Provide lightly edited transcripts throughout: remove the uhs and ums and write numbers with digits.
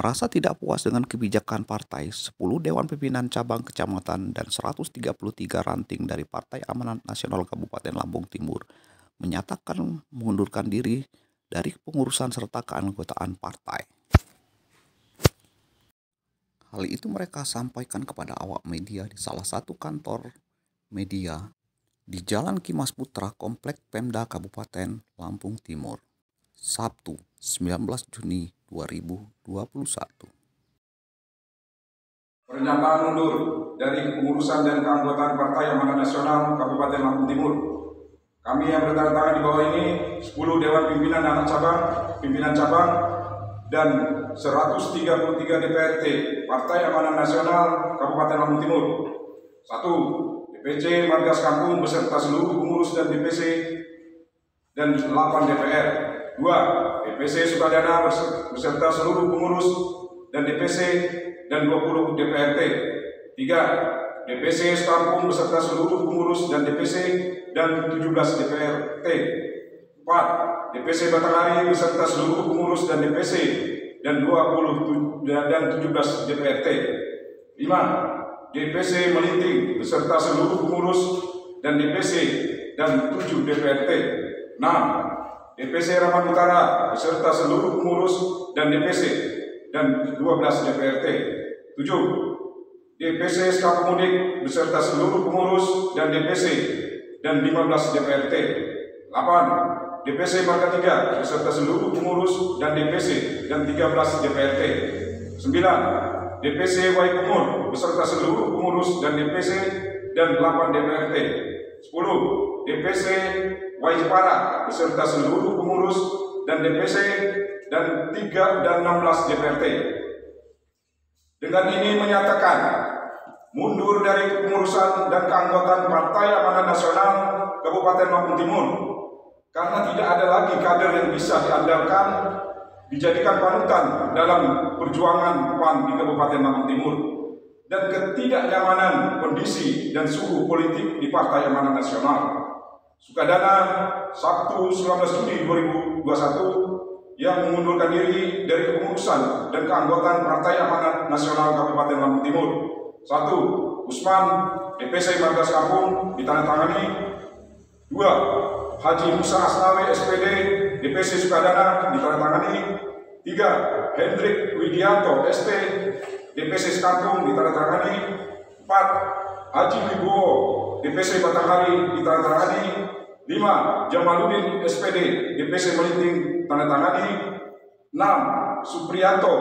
Merasa tidak puas dengan kebijakan partai, 10 Dewan Pimpinan Cabang Kecamatan dan 133 ranting dari Partai Amanat Nasional Kabupaten Lampung Timur menyatakan mengundurkan diri dari pengurusan serta keanggotaan partai. Hal itu mereka sampaikan kepada awak media di salah satu kantor media di Jalan Kimas Putra, Komplek Pemda Kabupaten Lampung Timur, Sabtu 19 Juni 2021. Pernyataan mundur dari kepengurusan dan keanggotaan Partai Amanat Nasional Kabupaten Lampung Timur. Kami yang bertanda tangan di bawah ini 10 Dewan Pimpinan Anak Cabang, Pimpinan Cabang, dan 133 DPRT Partai Amanat Nasional Kabupaten Lampung Timur. 1. DPC Margas Kampung beserta seluruh pengurus dan DPC dan 8 DPR. 2. DPC Sukadana beserta seluruh pengurus dan DPC dan 20 DPRT. 3. DPC Sekampung beserta seluruh pengurus dan DPC dan 17 DPRT. 4. DPC Batanghari beserta seluruh pengurus dan DPC dan 17 DPRT. 5. DPC Melinting beserta seluruh pengurus dan DPC dan 7 DPRT. 6. DPC Raman Utara beserta seluruh pengurus dan DPC dan 12 DPRT. 7. DPC Sekapemudik beserta seluruh pengurus dan DPC dan 15 DPRT. 8. DPC Marga 3 beserta seluruh pengurus dan DPC dan 13 DPRT. 9. DPC Waikumur beserta seluruh pengurus dan DPC dan 8 DPRT. 10. DPC Waijepara beserta seluruh pengurus dan DPC dan 3 dan 16 DPRT. Dengan ini menyatakan mundur dari kepengurusan dan keanggotaan Partai Amanat Nasional Kabupaten Lampung Timur karena tidak ada lagi kader yang bisa diandalkan dijadikan panutan dalam perjuangan PAN di Kabupaten Lampung Timur dan ketidaknyamanan kondisi dan suhu politik di Partai Amanat Nasional. Sukadana Sabtu 19 Juni 2021 yang mengundurkan diri dari kepengurusan dan keanggotaan Partai Amanat Nasional Kabupaten Lampung Timur. 1. Usman DPC Margas Kampung ditandatangani. 2. Haji Musa Asnawi SPD DPC Sukadana ditandatangani. 3. Hendrik Widianto ST DPC Sekampung ditandatangani. 4. Haji Wibowo DPC Batanghari ditandatangani. 5. Jamaluddin SPD DPC Melinting tandatangani. 6. Supriyanto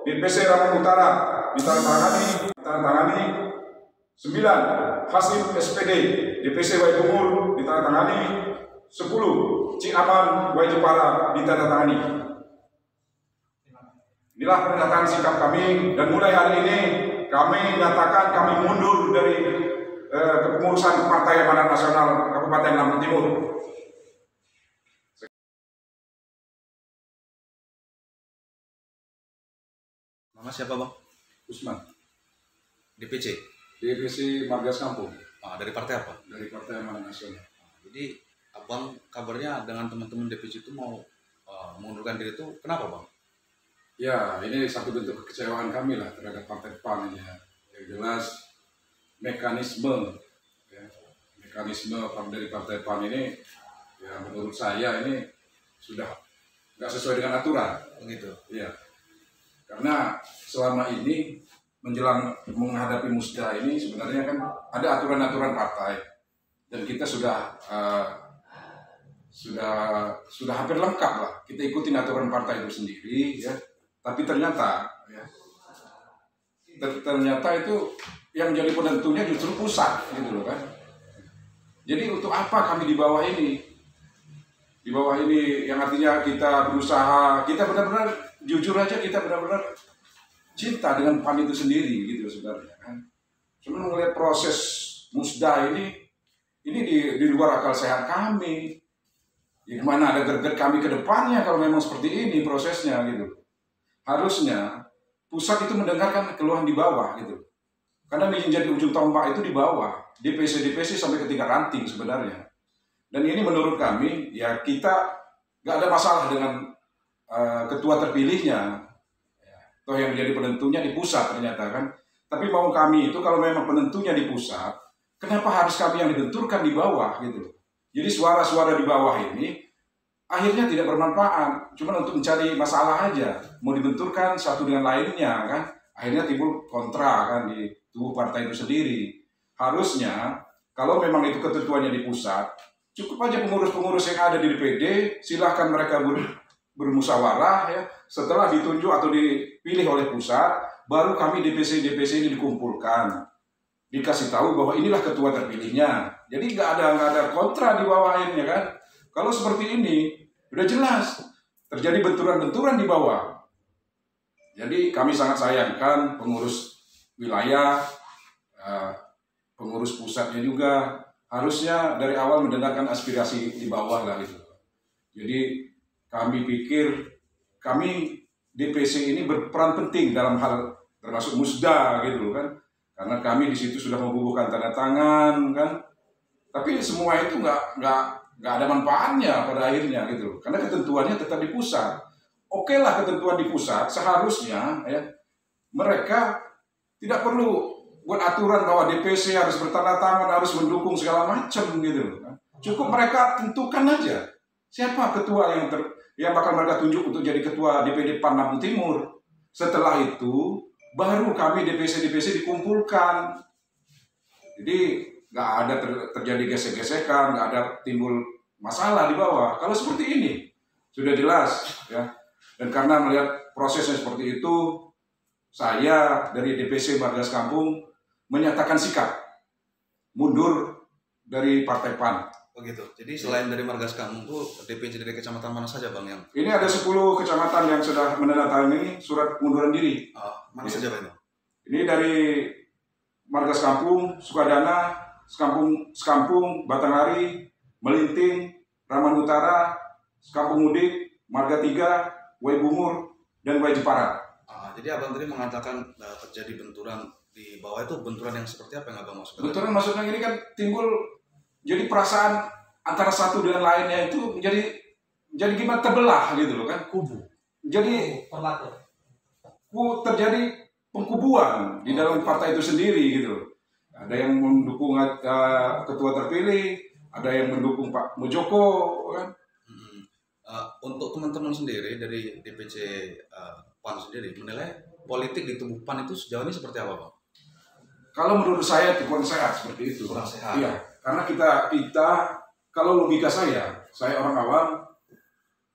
DPC Raman Utara ditandatangani. 9. Hasim SPD DPC Waikumur ditandatangani. 10. Cik Aman Waijepara ditandatangani. Inilah pernyataan sikap kami dan mulai hari ini kami nyatakan kami mundur dari kepengurusan Partai Amanat Nasional Kabupaten Lampung Timur. Nama siapa, Bang? Usman. DPC? DPC Margas Kampung. Dari partai apa? Dari Partai Amanat Nasional. Jadi, Abang kabarnya dengan teman-teman DPC itu mau mengundurkan diri itu kenapa, Bang? Ya, ini satu bentuk kekecewaan kami lah terhadap Partai PAN ya. Yang jelas mekanisme dari Partai PAN ini ya menurut saya ini sudah nggak sesuai dengan aturan. Begitu. Ya, karena selama ini menjelang menghadapi musda ini sebenarnya kan ada aturan-aturan partai dan kita sudah hampir lengkap lah. Kita ikutin aturan partai itu sendiri ya. Tapi ternyata itu yang menjadi penentunya justru pusat gitu loh kan. Jadi untuk apa kami di bawah ini? Di bawah ini yang artinya kita berusaha, kita benar-benar jujur aja, kita benar-benar cinta dengan PAN itu sendiri gitu sebenarnya kan. Cuma melihat proses musda ini di luar akal sehat kami. Ya, mana ada greget kami ke depannya kalau memang seperti ini prosesnya gitu. Harusnya pusat itu mendengarkan keluhan di bawah gitu. Karena menjadi ujung tombak itu di bawah, DPC sampai ke tingkat ranting sebenarnya. Dan ini menurut kami, ya kita nggak ada masalah dengan ketua terpilihnya. Toh yang menjadi penentunya di pusat ternyata kan. Tapi mau kami itu kalau memang penentunya di pusat, kenapa harus kami yang dibenturkan di bawah gitu. Jadi suara-suara di bawah ini akhirnya tidak bermanfaat, cuma untuk mencari masalah aja. Mau dibenturkan satu dengan lainnya kan, akhirnya timbul kontra kan di tubuh partai itu sendiri. Harusnya kalau memang itu ketentuannya di pusat, cukup aja pengurus-pengurus yang ada di DPD, silahkan mereka bermusyawarah ya. Setelah ditunjuk atau dipilih oleh pusat, baru kami DPC ini dikumpulkan, dikasih tahu bahwa inilah ketua terpilihnya. Jadi nggak ada kontra di bawah akhirnya kan. Kalau seperti ini udah jelas terjadi benturan-benturan di bawah. Jadi kami sangat sayangkan pengurus wilayah, pengurus pusatnya juga harusnya dari awal mendengarkan aspirasi di bawah lah itu. Jadi kami pikir kami DPC ini berperan penting dalam hal termasuk musda gitu kan. Karena kami di situ sudah membubuhkan tanda tangan kan. Tapi semua itu nggak ada manfaatnya pada akhirnya gitu. Karena ketentuannya tetap di pusat. Oke lah ketentuan di pusat seharusnya ya mereka tidak perlu buat aturan bahwa DPC harus bertanda tangan, harus mendukung segala macam gitu kan. Cukup mereka tentukan aja siapa ketua yang bakal mereka tunjuk untuk jadi ketua DPD PAN Lampung Timur. Setelah itu baru kami DPC dikumpulkan. Jadi nggak ada terjadi gesek-gesekan, nggak ada timbul masalah di bawah. Kalau seperti ini sudah jelas ya. Dan karena melihat prosesnya seperti itu, saya dari DPC Margas Kampung menyatakan sikap mundur dari Partai PAN. Begitu. Jadi selain dari Margas Kampung itu DPC dari kecamatan mana saja Bang yang? Ini ada 10 kecamatan yang sudah menandatangani surat pengunduran diri. Mana saja Pak itu? Ini dari Margas Kampung, Sukadana, Sekampung, Batanghari, Melinting, Raman Utara, Sekampung Mudik, Marga 3, Wai Bungur, dan Wai Jepara. Jadi Abang tadi mengatakan terjadi benturan di bawah, itu benturan yang seperti apa yang Abang maksudkan? Benturan maksudnya ini kan timbul jadi perasaan antara satu dengan lainnya itu jadi gimana terbelah gitu loh kan. Kubu. Jadi terjadi pengkubuan di dalam partai itu sendiri gitu loh. Ada yang mendukung ketua terpilih, ada yang mendukung Pak Mujoko kan. Untuk teman-teman sendiri dari DPC PAN sendiri menilai politik di tubuh PAN itu sejauh ini seperti apa Bang? Kalau menurut saya kurang sehat seperti itu. Kurang sehat. Iya, karena kita kalau logika saya orang awam,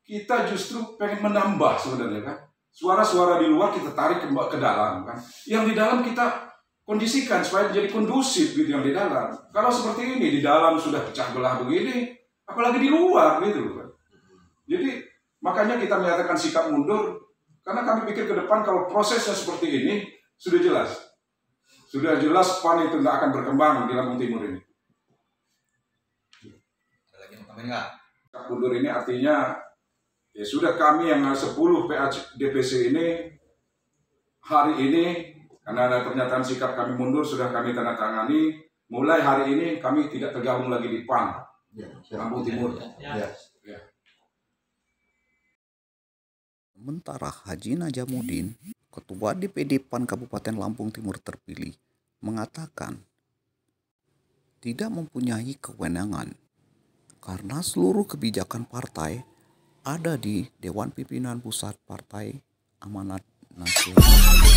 kita justru pengen menambah sebenarnya kan. Suara-suara di luar kita tarik ke dalam kan. Yang di dalam kita kondisikan supaya jadi kondusif gitu yang di dalam. Kalau seperti ini di dalam sudah pecah belah begini, apalagi di luar gitu kan. Jadi makanya kita menyatakan sikap mundur karena kami pikir ke depan kalau prosesnya seperti ini sudah jelas. Sudah jelas PAN itu tidak akan berkembang di Lampung Timur ini. Ada lagi yang komen nggak? Sikap mundur ini artinya ya sudah kami yang 10 PA DPC ini hari ini karena ada pernyataan sikap kami mundur sudah kami tanda tangani. Mulai hari ini kami tidak tergabung lagi di PAN Lampung Timur. Ya. Sementara Haji Najamuddin, Ketua DPD PAN Kabupaten Lampung Timur terpilih, mengatakan tidak mempunyai kewenangan karena seluruh kebijakan partai ada di Dewan Pimpinan Pusat Partai Amanat Nasional.